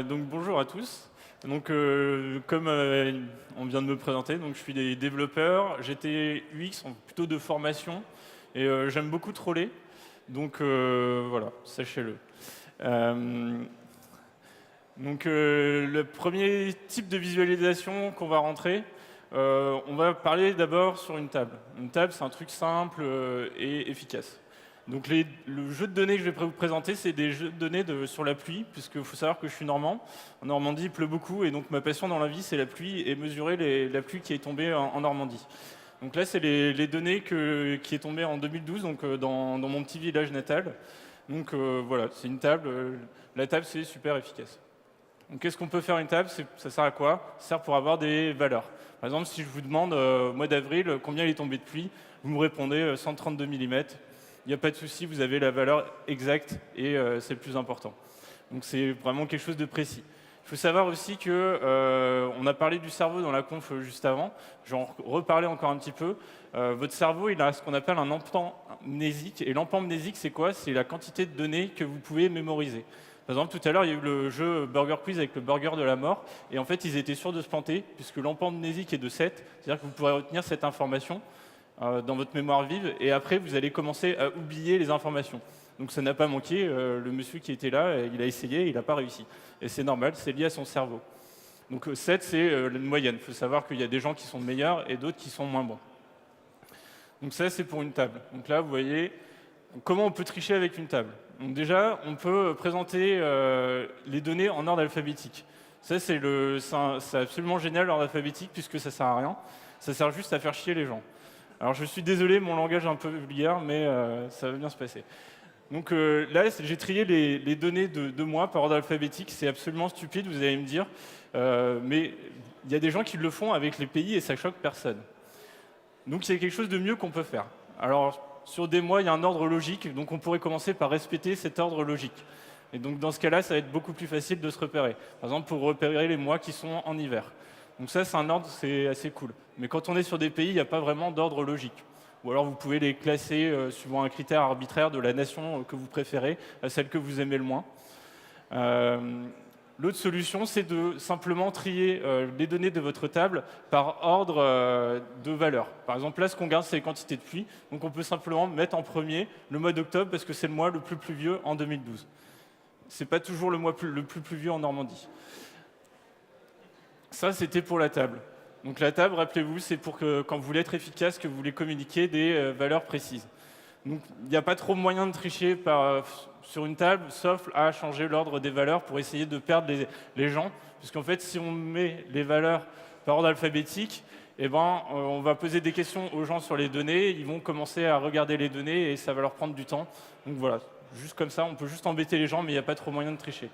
Donc bonjour à tous. Donc comme on vient de me présenter, donc je suis des développeurs, j'étais UX plutôt de formation et j'aime beaucoup troller. Donc voilà, sachez-le. Euh, le premier type de visualisation qu'on va rentrer, on va parler d'abord sur une table. Une table, c'est un truc simple et efficace. Donc le jeu de données que je vais vous présenter, c'est des jeux de données sur la pluie, puisqu'il faut savoir que je suis normand. En Normandie, il pleut beaucoup, et donc ma passion dans la vie, c'est la pluie et mesurer la pluie qui est tombée en Normandie. Donc là, c'est les données qui est tombée en 2012, donc dans mon petit village natal. Donc voilà, c'est une table. La table, c'est super efficace. Donc qu'est-ce qu'on peut faire une table? Ça sert à quoi? Ça sert pour avoir des valeurs. Par exemple, si je vous demande au mois d'avril combien il est tombé de pluie, vous me répondez 132 mm. Il n'y a pas de souci, vous avez la valeur exacte et c'est le plus important. Donc c'est vraiment quelque chose de précis. Il faut savoir aussi que on a parlé du cerveau dans la conf juste avant. Je vais en reparler encore un petit peu. Votre cerveau, il a ce qu'on appelle un empan mnésique. Et l'empan mnésique, c'est quoi? C'est la quantité de données que vous pouvez mémoriser. Par exemple, tout à l'heure, il y a eu le jeu Burger Quiz avec le burger de la mort. Et en fait, ils étaient sûrs de se planter, puisque l'empan mnésique est de 7. C'est-à-dire que vous pourrez retenir cette information dans votre mémoire vive, et après vous allez commencer à oublier les informations. Donc ça n'a pas manqué, le monsieur qui était là, il a essayé, il n'a pas réussi. Et c'est normal, c'est lié à son cerveau. Donc 7, c'est la moyenne. Il faut savoir qu'il y a des gens qui sont meilleurs et d'autres qui sont moins bons. Donc ça, c'est pour une table. Donc là, vous voyez comment on peut tricher avec une table. Donc déjà, on peut présenter les données en ordre alphabétique. Ça, c'est absolument génial l'ordre alphabétique, puisque ça sert à rien. Ça sert juste à faire chier les gens. Alors je suis désolé, mon langage est un peu vulgaire, mais ça va bien se passer. Donc là, j'ai trié les données de moi par ordre alphabétique. C'est absolument stupide, vous allez me dire. Mais il y a des gens qui le font avec les pays et ça choque personne. Donc il y a quelque chose de mieux qu'on peut faire. Alors sur des mois, il y a un ordre logique, donc on pourrait commencer par respecter cet ordre logique. Et donc dans ce cas-là, ça va être beaucoup plus facile de se repérer. Par exemple, pour repérer les mois qui sont en hiver. Donc ça, c'est un ordre, c'est assez cool. Mais quand on est sur des pays, il n'y a pas vraiment d'ordre logique. Ou alors vous pouvez les classer suivant un critère arbitraire de la nation que vous préférez à celle que vous aimez le moins. L'autre solution, c'est de simplement trier les données de votre table par ordre de valeur. Par exemple, là, ce qu'on garde, c'est les quantités de pluie. Donc on peut simplement mettre en premier le mois d'octobre parce que c'est le mois le plus pluvieux en 2012. Ce n'est pas toujours le mois le plus pluvieux en Normandie. Ça, c'était pour la table. Donc la table, rappelez-vous, c'est pour que quand vous voulez être efficace, que vous voulez communiquer des valeurs précises. Donc il n'y a pas trop moyen de tricher sur une table, sauf à changer l'ordre des valeurs pour essayer de perdre les gens. Puisqu'en fait, si on met les valeurs par ordre alphabétique, eh ben, on va poser des questions aux gens sur les données, ils vont commencer à regarder les données et ça va leur prendre du temps. Donc voilà, juste comme ça, on peut juste embêter les gens, mais il n'y a pas trop moyen de tricher.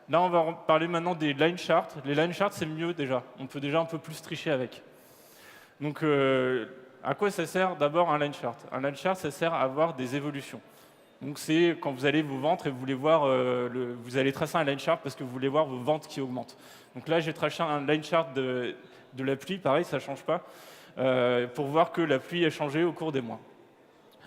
Là, on va parler maintenant des line charts. Les line charts, c'est mieux déjà. On peut déjà un peu plus tricher avec. Donc, à quoi ça sert d'abord un line chart? Un line chart, ça sert à avoir des évolutions. Donc, c'est quand vous allez vous vendre et vous voulez voir, vous allez tracer un line chart parce que vous voulez voir vos ventes qui augmentent. Donc là, j'ai tracé un line chart de la pluie, pareil, ça ne change pas, pour voir que la pluie a changé au cours des mois.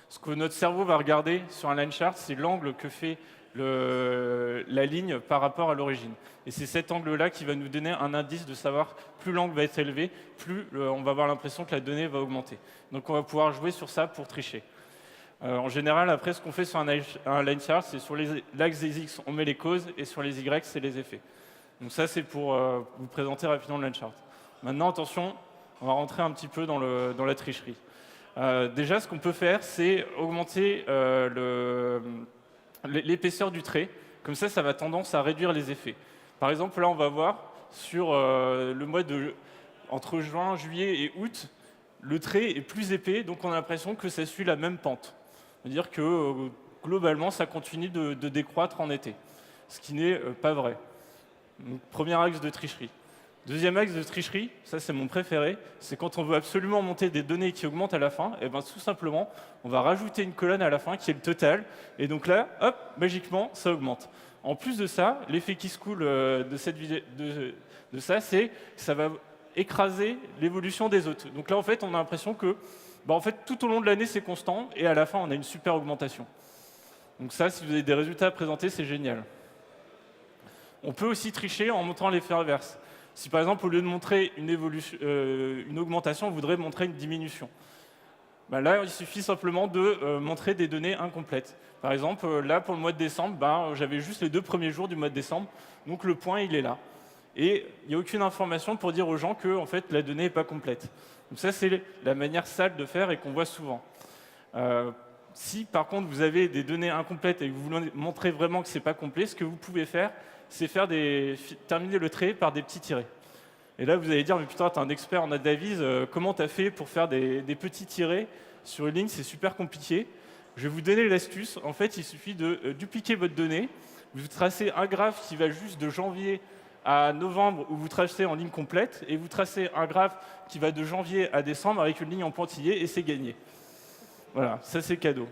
Ce que notre cerveau va regarder sur un line chart, c'est l'angle que fait la ligne par rapport à l'origine. Et c'est cet angle-là qui va nous donner un indice de savoir plus l'angle va être élevé, plus on va avoir l'impression que la donnée va augmenter. Donc on va pouvoir jouer sur ça pour tricher. En général, après, ce qu'on fait sur un line chart, c'est sur l'axe des X, on met les causes, et sur les Y, c'est les effets. Donc ça, c'est pour vous présenter rapidement le line chart. Maintenant, attention, on va rentrer un petit peu dans la tricherie. Déjà, ce qu'on peut faire, c'est augmenter l'épaisseur du trait. Comme ça va tendance à réduire les effets. Par exemple, là, on va voir sur le mois entre juin, juillet et août, le trait est plus épais, donc on a l'impression que ça suit la même pente. C'est-à-dire que globalement, ça continue de décroître en été, ce qui n'est pas vrai. Donc, premier axe de tricherie. Deuxième axe de tricherie, ça c'est mon préféré, c'est quand on veut absolument monter des données qui augmentent à la fin, et bien tout simplement, on va rajouter une colonne à la fin qui est le total, et donc là, hop, magiquement, ça augmente. En plus de ça, l'effet qui se coule de ça, c'est que ça va écraser l'évolution des autres. Donc là, en fait, on a l'impression que en fait, tout au long de l'année, c'est constant, et à la fin, on a une super augmentation. Donc ça, si vous avez des résultats à présenter, c'est génial. On peut aussi tricher en montrant l'effet inverse. Si par exemple, au lieu de montrer une augmentation, on voudrait montrer une diminution. Ben là, il suffit simplement de montrer des données incomplètes. Par exemple, là, pour le mois de décembre, j'avais juste les 2 premiers jours du mois de décembre, donc le point, il est là. Et il n'y a aucune information pour dire aux gens que en fait, la donnée n'est pas complète. Donc ça, c'est la manière sale de faire et qu'on voit souvent. Si, par contre, vous avez des données incomplètes et que vous voulez montrer vraiment que ce n'est pas complet, ce que vous pouvez faire, c'est terminer le trait par des petits tirets. Et là, vous allez dire, mais putain, t'es un expert en AdAvis, comment t'as fait pour faire des petits tirets sur une ligne? C'est super compliqué. Je vais vous donner l'astuce. En fait, il suffit de dupliquer votre donnée. Vous tracez un graphe qui va juste de janvier à novembre, où vous tracez en ligne complète, et vous tracez un graphe qui va de janvier à décembre avec une ligne en pointillé, et c'est gagné. Voilà, ça c'est cadeau.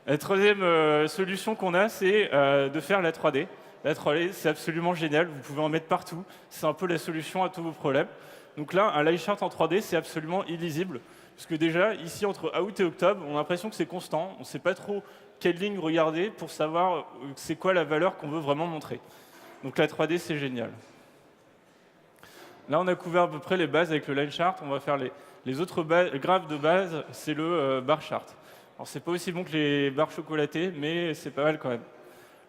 La troisième solution qu'on a, c'est de faire la 3D. La 3D, c'est absolument génial, vous pouvez en mettre partout. C'est un peu la solution à tous vos problèmes. Donc là, un line chart en 3D, c'est absolument illisible. Parce que déjà, ici, entre août et octobre, on a l'impression que c'est constant. On ne sait pas trop quelle ligne regarder pour savoir c'est quoi la valeur qu'on veut vraiment montrer. Donc la 3D, c'est génial. Là, on a couvert à peu près les bases avec le line chart. On va faire les autres graphes de base, c'est le bar chart. Alors, c'est pas aussi bon que les barres chocolatées, mais c'est pas mal quand même.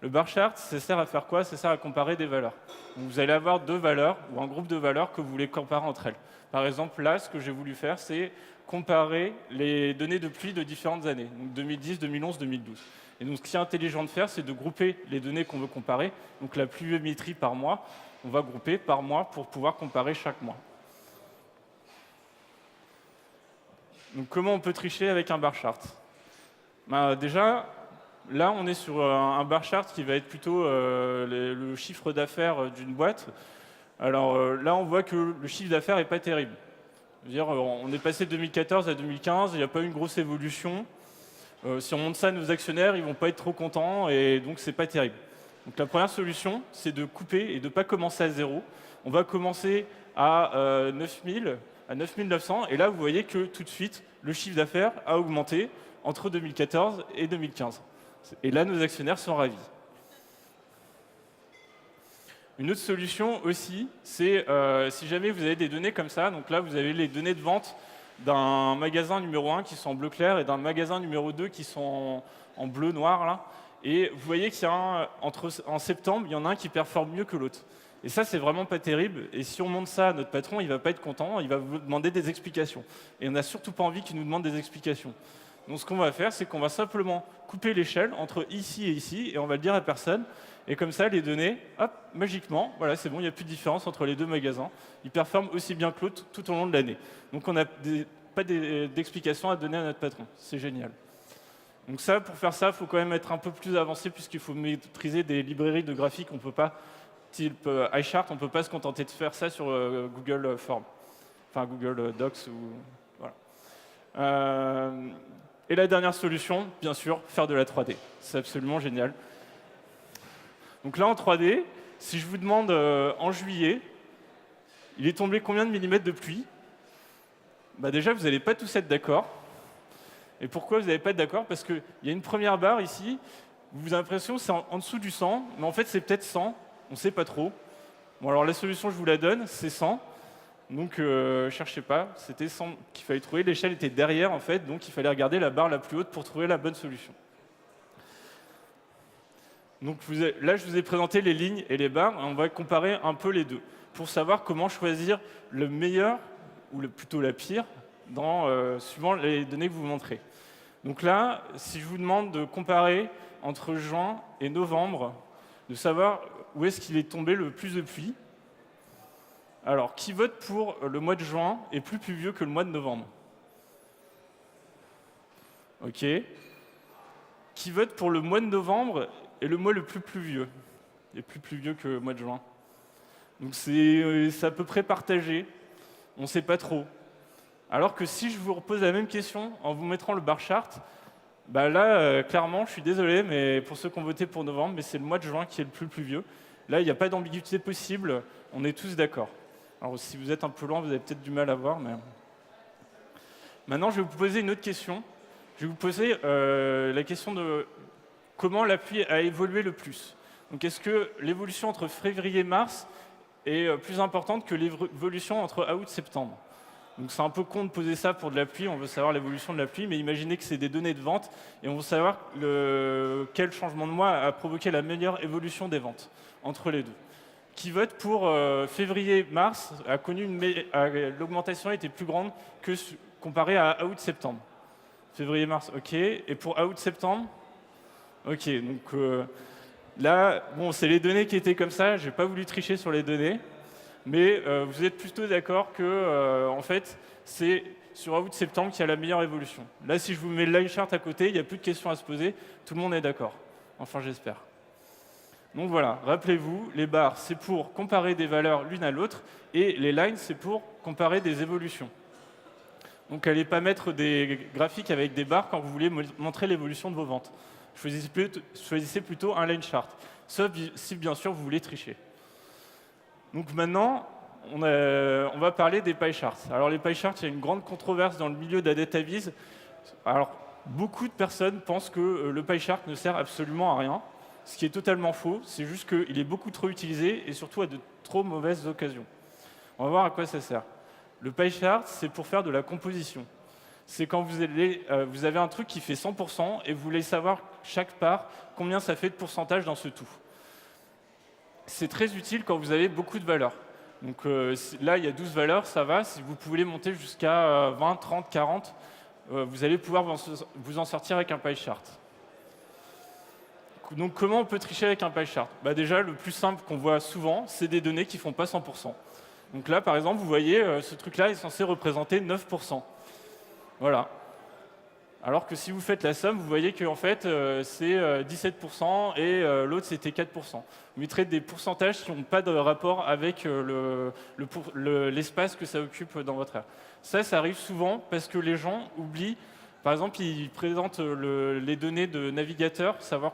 Le bar chart, ça sert à faire quoi? Ça sert à comparer des valeurs. Donc, vous allez avoir 2 valeurs ou un groupe de valeurs que vous voulez comparer entre elles. Par exemple, là, ce que j'ai voulu faire, c'est comparer les données de pluie de différentes années, donc 2010, 2011, 2012. Et donc, ce qui est intelligent de faire, c'est de grouper les données qu'on veut comparer. Donc, la pluviométrie par mois, on va grouper par mois pour pouvoir comparer chaque mois. Donc, comment on peut tricher avec un bar chart? Déjà, là, on est sur un bar chart qui va être plutôt le chiffre d'affaires d'une boîte. Alors là, on voit que le chiffre d'affaires n'est pas terrible. Je veux dire, on est passé de 2014 à 2015, il n'y a pas eu une grosse évolution. Si on montre ça à nos actionnaires, ils ne vont pas être trop contents et donc c'est pas terrible. Donc la première solution, c'est de couper et de ne pas commencer à zéro. On va commencer à 9000, à 9900, et là, vous voyez que tout de suite, le chiffre d'affaires a augmenté entre 2014 et 2015. Et là, nos actionnaires sont ravis. Une autre solution aussi, c'est si jamais vous avez des données comme ça, donc là, vous avez les données de vente d'un magasin numéro 1 qui sont en bleu clair et d'un magasin numéro 2 qui sont en bleu noir, là. Et vous voyez qu'il y a en septembre, il y en a un qui performe mieux que l'autre. Et ça, c'est vraiment pas terrible. Et si on montre ça à notre patron, il va pas être content, il va vous demander des explications. Et on n'a surtout pas envie qu'il nous demande des explications. Donc ce qu'on va faire, c'est qu'on va simplement couper l'échelle entre ici et ici, et on va le dire à personne. Et comme ça, les données, hop, magiquement, voilà, c'est bon, il n'y a plus de différence entre les 2 magasins. Ils performent aussi bien que l'autre tout au long de l'année. Donc on n'a pas d'explications à donner à notre patron. C'est génial. Donc ça, pour faire ça, il faut quand même être un peu plus avancé puisqu'il faut maîtriser des librairies de graphiques. On peut pas, type iChart, on ne peut pas se contenter de faire ça sur Google Forms, enfin Google Docs ou voilà. Et la dernière solution, bien sûr, faire de la 3D. C'est absolument génial. Donc là, en 3D, si je vous demande en juillet, il est tombé combien de millimètres de pluie? Déjà, vous n'allez pas tous être d'accord. Et pourquoi vous n'allez pas être d'accord? Parce qu'il y a une première barre ici, vous avez l'impression que c'est en dessous du 100, mais en fait, c'est peut-être 100, on ne sait pas trop. Bon, alors la solution, je vous la donne, c'est 100. Donc, cherchez pas, c'était 100 qu'il fallait trouver. L'échelle était derrière, en fait, donc il fallait regarder la barre la plus haute pour trouver la bonne solution. Donc là, je vous ai présenté les lignes et les barres, et on va comparer un peu les deux, pour savoir comment choisir le meilleur, ou plutôt la pire, suivant les données que vous montrez. Donc là, si je vous demande de comparer entre juin et novembre, de savoir où est-ce qu'il est tombé le plus de pluie, alors, qui vote pour le mois de juin est plus pluvieux que le mois de novembre? Ok. Qui vote pour le mois de novembre est le mois le plus pluvieux? Il est plus pluvieux que le mois de juin. Donc c'est à peu près partagé. On ne sait pas trop. Alors que si je vous repose la même question en vous mettant le bar chart, là, clairement, je suis désolé, mais pour ceux qui ont voté pour novembre, mais c'est le mois de juin qui est le plus pluvieux. Là, il n'y a pas d'ambiguïté possible. On est tous d'accord. Alors, si vous êtes un peu loin, vous avez peut-être du mal à voir, mais... Maintenant, je vais vous poser une autre question. Je vais vous poser la question de comment la pluie a évolué le plus. Donc est-ce que l'évolution entre février et mars est plus importante que l'évolution entre août et septembre? Donc c'est un peu con de poser ça pour de la pluie, on veut savoir l'évolution de la pluie, mais imaginez que c'est des données de vente et on veut savoir quel changement de mois a provoqué la meilleure évolution des ventes entre les deux. Qui vote pour février-mars a connu l'augmentation était plus grande que comparée à août-septembre. Février-mars, ok. Et pour août-septembre, ok. Donc là, bon, c'est les données qui étaient comme ça. J'ai pas voulu tricher sur les données, mais vous êtes plutôt d'accord que, en fait, c'est sur août-septembre qu'il y a la meilleure évolution. Là, si je vous mets le line chart à côté, il n'y a plus de questions à se poser. Tout le monde est d'accord. Enfin, j'espère. Donc voilà, rappelez-vous, les barres, c'est pour comparer des valeurs l'une à l'autre, et les lines, c'est pour comparer des évolutions. Donc n'allez pas mettre des graphiques avec des barres quand vous voulez montrer l'évolution de vos ventes. Choisissez plutôt un line chart, sauf si bien sûr vous voulez tricher. Donc maintenant, on va parler des pie charts. Alors les pie charts, il y a une grande controverse dans le milieu de la database. Alors beaucoup de personnes pensent que le pie chart ne sert absolument à rien. Ce qui est totalement faux, c'est juste qu'il est beaucoup trop utilisé et surtout à de trop mauvaises occasions. On va voir à quoi ça sert. Le pie chart, c'est pour faire de la composition. C'est quand vous avez un truc qui fait 100% et vous voulez savoir chaque part combien ça fait de pourcentage dans ce tout. C'est très utile quand vous avez beaucoup de valeurs. Donc là, il y a 12 valeurs, ça va. Si vous pouvez les monter jusqu'à 20, 30, 40, vous allez pouvoir vous en sortir avec un pie chart. Donc comment on peut tricher avec un pie chart? Déjà, le plus simple qu'on voit souvent, c'est des données qui ne font pas 100%. Donc là, par exemple, vous voyez, ce truc-là est censé représenter 9%. Voilà. Alors que si vous faites la somme, vous voyez qu'en fait, c'est 17% et l'autre, c'était 4%. Vous mettrez des pourcentages qui n'ont pas de rapport avec l'espace que ça occupe dans votre aire. Ça arrive souvent parce que les gens oublient. Par exemple, ils présentent les données de navigateur, savoir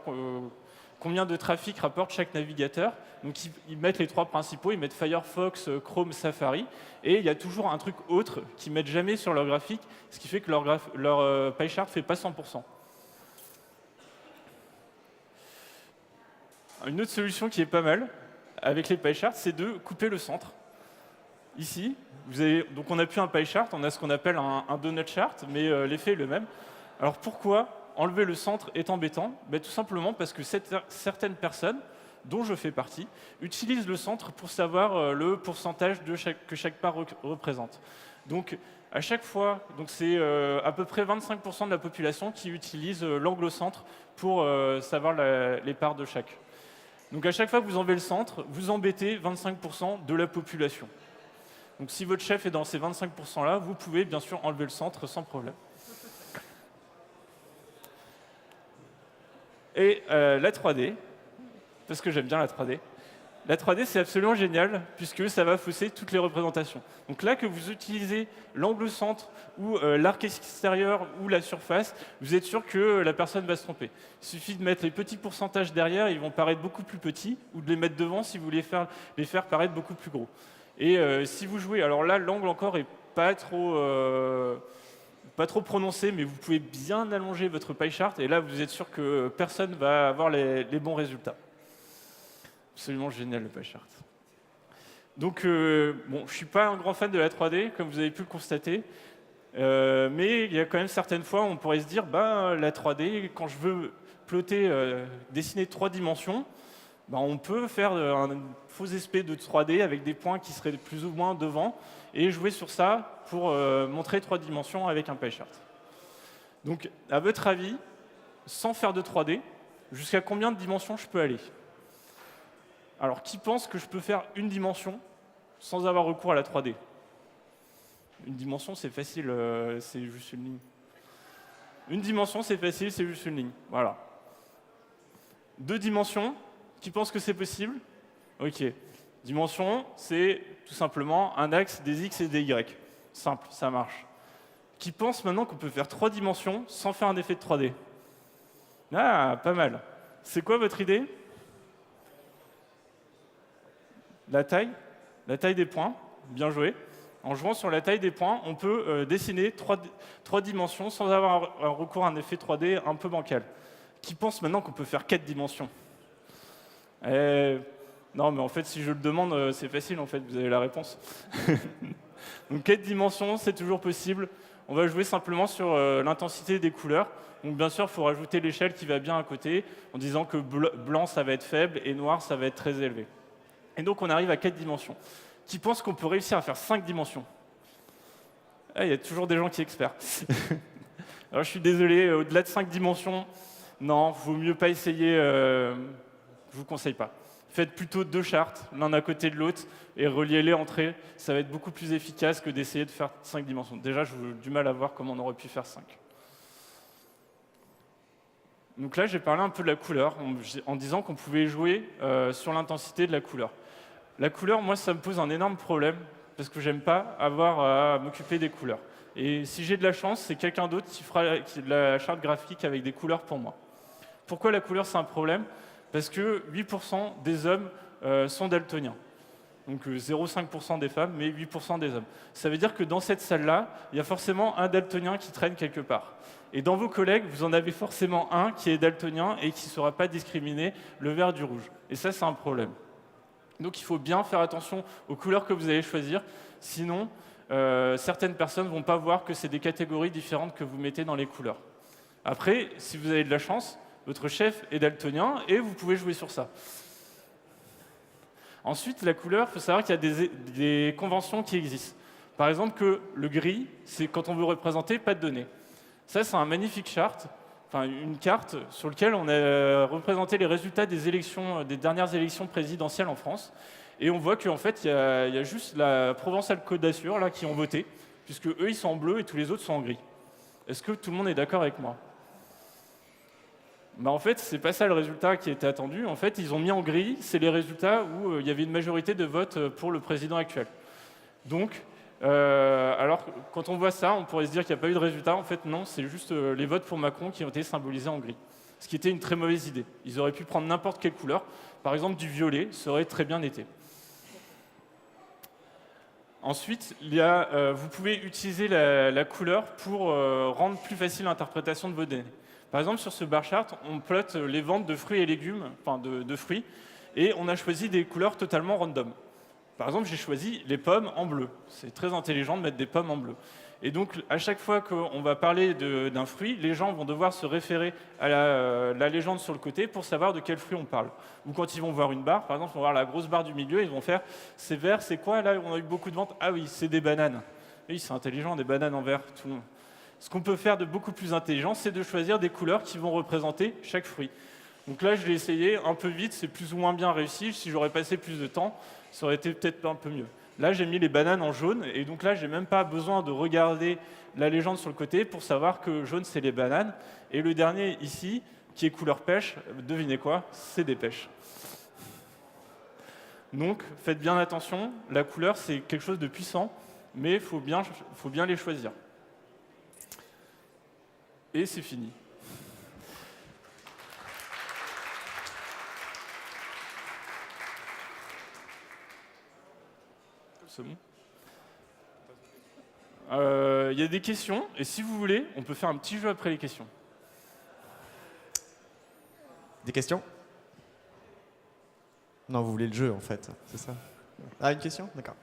combien de trafic rapporte chaque navigateur. Donc ils mettent les trois principaux, ils mettent Firefox, Chrome, Safari, et il y a toujours un truc autre qu'ils ne mettent jamais sur leur graphique, ce qui fait que leur pie chart ne fait pas 100%. Une autre solution qui est pas mal avec les pie charts, c'est de couper le centre. Ici, donc on n'a plus un pie chart, on a ce qu'on appelle un donut chart, mais l'effet est le même. Alors pourquoi enlever le centre est embêtant? Tout simplement parce que certaines personnes, dont je fais partie, utilisent le centre pour savoir le pourcentage que chaque part représente. Donc à chaque fois, c'est à peu près 25% de la population qui utilise l'angle au centre pour savoir les parts de chaque. Donc à chaque fois que vous enlevez le centre, vous embêtez 25% de la population. Donc si votre chef est dans ces 25%-là, vous pouvez bien sûr enlever le centre sans problème. Et la 3D, parce que j'aime bien la 3D. La 3D, c'est absolument génial, puisque ça va fausser toutes les représentations. Donc là, que vous utilisez l'angle au centre, ou l'arc extérieur, ou la surface, vous êtes sûr que la personne va se tromper. Il suffit de mettre les petits pourcentages derrière, ils vont paraître beaucoup plus petits, ou de les mettre devant si vous voulez les faire paraître beaucoup plus gros. Et si vous jouez, alors là, l'angle encore est pas trop prononcé, mais vous pouvez bien allonger votre pie chart, et là, vous êtes sûr que personne ne va avoir les bons résultats. Absolument génial, le pie chart. Donc, je ne suis pas un grand fan de la 3D, comme vous avez pu le constater, mais il y a quand même certaines fois où on pourrait se dire, la 3D, quand je veux dessiner 3 dimensions, on peut faire un faux espèce de 3D avec des points qui seraient plus ou moins devant et jouer sur ça pour montrer 3 dimensions avec un pie chart. Donc, à votre avis, sans faire de 3D, jusqu'à combien de dimensions je peux aller? Alors, qui pense que je peux faire une dimension sans avoir recours à la 3D? Une dimension, c'est facile, c'est juste une ligne. Une dimension, c'est facile, c'est juste une ligne. Voilà. 2 dimensions, qui pense que c'est possible? Ok. Dimension, c'est tout simplement un axe des x et des y. Simple, ça marche. Qui pense maintenant qu'on peut faire 3 dimensions sans faire un effet de 3D? Ah, pas mal. C'est quoi votre idée? La taille des points, bien joué. En jouant sur la taille des points, on peut dessiner 3 dimensions sans avoir un recours à un effet 3D un peu bancal. Qui pense maintenant qu'on peut faire 4 dimensions? Non, mais en fait, si je le demande, c'est facile, en fait, vous avez la réponse. Donc 4 dimensions, c'est toujours possible. On va jouer simplement sur l'intensité des couleurs. Donc bien sûr, il faut rajouter l'échelle qui va bien à côté, en disant que blanc, ça va être faible, et noir, ça va être très élevé. Et donc on arrive à 4 dimensions. Qui pense qu'on peut réussir à faire 5 dimensions? Il y a toujours des gens qui sont experts. Alors je suis désolé, au-delà de 5 dimensions, non, vaut mieux pas essayer, je vous conseille pas. Faites plutôt 2 chartes, l'un à côté de l'autre, et reliez-les entre eux. Ça va être beaucoup plus efficace que d'essayer de faire 5 dimensions. Déjà, j'ai du mal à voir comment on aurait pu faire 5. Donc là, j'ai parlé un peu de la couleur, en disant qu'on pouvait jouer sur l'intensité de la couleur. La couleur, moi, ça me pose un énorme problème, parce que j'aime pas avoir à m'occuper des couleurs. Et si j'ai de la chance, c'est quelqu'un d'autre qui fera la charte graphique avec des couleurs pour moi. Pourquoi la couleur, c'est un problème? Parce que 8% des hommes sont daltoniens. Donc 0,5% des femmes, mais 8% des hommes. Ça veut dire que dans cette salle-là, il y a forcément un daltonien qui traîne quelque part. Et dans vos collègues, vous en avez forcément un qui est daltonien et qui ne saura pas discriminer le vert du rouge. Et ça, c'est un problème. Donc il faut bien faire attention aux couleurs que vous allez choisir, sinon certaines personnes ne vont pas voir que c'est des catégories différentes que vous mettez dans les couleurs. Après, si vous avez de la chance, votre chef est daltonien et vous pouvez jouer sur ça. Ensuite, la couleur, il faut savoir qu'il y a des conventions qui existent. Par exemple, que le gris, c'est quand on veut représenter pas de données. Ça, c'est un magnifique chart, enfin une carte sur laquelle on a représenté les résultats des dernières élections présidentielles en France. Et on voit qu'en fait, il y a juste la Provence-Alpes-Côte d'Azur là, qui ont voté, puisque eux, ils sont en bleu et tous les autres sont en gris. Est-ce que tout le monde est d'accord avec moi? En fait, c'est pas ça le résultat qui était attendu. En fait, ils ont mis en gris, c'est les résultats où il y avait une majorité de votes pour le président actuel. Donc, alors, quand on voit ça, on pourrait se dire qu'il n'y a pas eu de résultat. En fait, non, c'est juste les votes pour Macron qui ont été symbolisés en gris. Ce qui était une très mauvaise idée. Ils auraient pu prendre n'importe quelle couleur. Par exemple, du violet, ça aurait très bien été. Ensuite, vous pouvez utiliser la couleur pour rendre plus facile l'interprétation de vos données. Par exemple, sur ce bar chart, on plotte les ventes de fruits et légumes, enfin de fruits, et on a choisi des couleurs totalement random. Par exemple, j'ai choisi les pommes en bleu. C'est très intelligent de mettre des pommes en bleu. Et donc, à chaque fois qu'on va parler d'un fruit, les gens vont devoir se référer à la légende sur le côté pour savoir de quel fruit on parle. Ou quand ils vont voir une barre, par exemple, ils vont voir la grosse barre du milieu, ils vont faire « c'est vert, c'est quoi là? On a eu beaucoup de ventes. Ah oui, c'est des bananes. » Oui, c'est intelligent, des bananes en vert, tout le monde. Ce qu'on peut faire de beaucoup plus intelligent, c'est de choisir des couleurs qui vont représenter chaque fruit. Donc là, je l'ai essayé un peu vite, c'est plus ou moins bien réussi. Si j'aurais passé plus de temps, ça aurait été peut-être un peu mieux. Là, j'ai mis les bananes en jaune, et donc là, j'ai même pas besoin de regarder la légende sur le côté pour savoir que jaune, c'est les bananes. Et le dernier ici, qui est couleur pêche, devinez quoi? C'est des pêches. Donc, faites bien attention, la couleur, c'est quelque chose de puissant, mais il faut bien les choisir. Et c'est fini. C'est bon. Il y a des questions, et si vous voulez, on peut faire un petit jeu après les questions. Des questions? Non, vous voulez le jeu, en fait, c'est ça? Ah, une question? D'accord.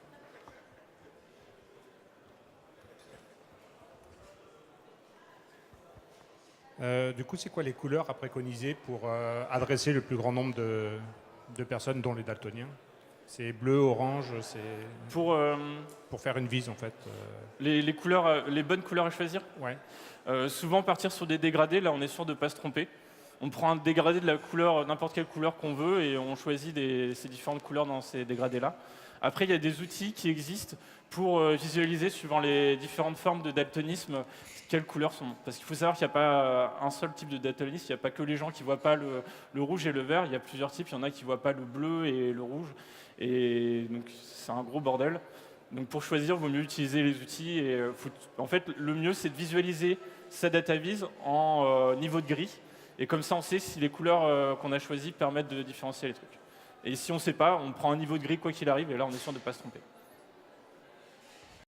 Du coup, c'est quoi les couleurs à préconiser pour adresser le plus grand nombre de personnes, dont les daltoniens? C'est bleu, orange, c'est pour faire une vise en fait. Les couleurs, les bonnes couleurs à choisir? Ouais. Souvent partir sur des dégradés, là on est sûr de ne pas se tromper. On prend un dégradé de la couleur, n'importe quelle couleur qu'on veut, et on choisit ces différentes couleurs dans ces dégradés-là. Après, il y a des outils qui existent pour visualiser, suivant les différentes formes de daltonisme, quelles couleurs sont. Parce qu'il faut savoir qu'il n'y a pas un seul type de daltonisme, il n'y a pas que les gens qui ne voient pas le rouge et le vert, il y a plusieurs types, il y en a qui ne voient pas le bleu et le rouge, et donc c'est un gros bordel. Donc pour choisir, il vaut mieux utiliser les outils, et en fait, le mieux c'est de visualiser sa data vise en niveau de gris, et comme ça on sait si les couleurs qu'on a choisies permettent de différencier les trucs. Et si on ne sait pas, on prend un niveau de gris quoi qu'il arrive, et là on est sûr de ne pas se tromper.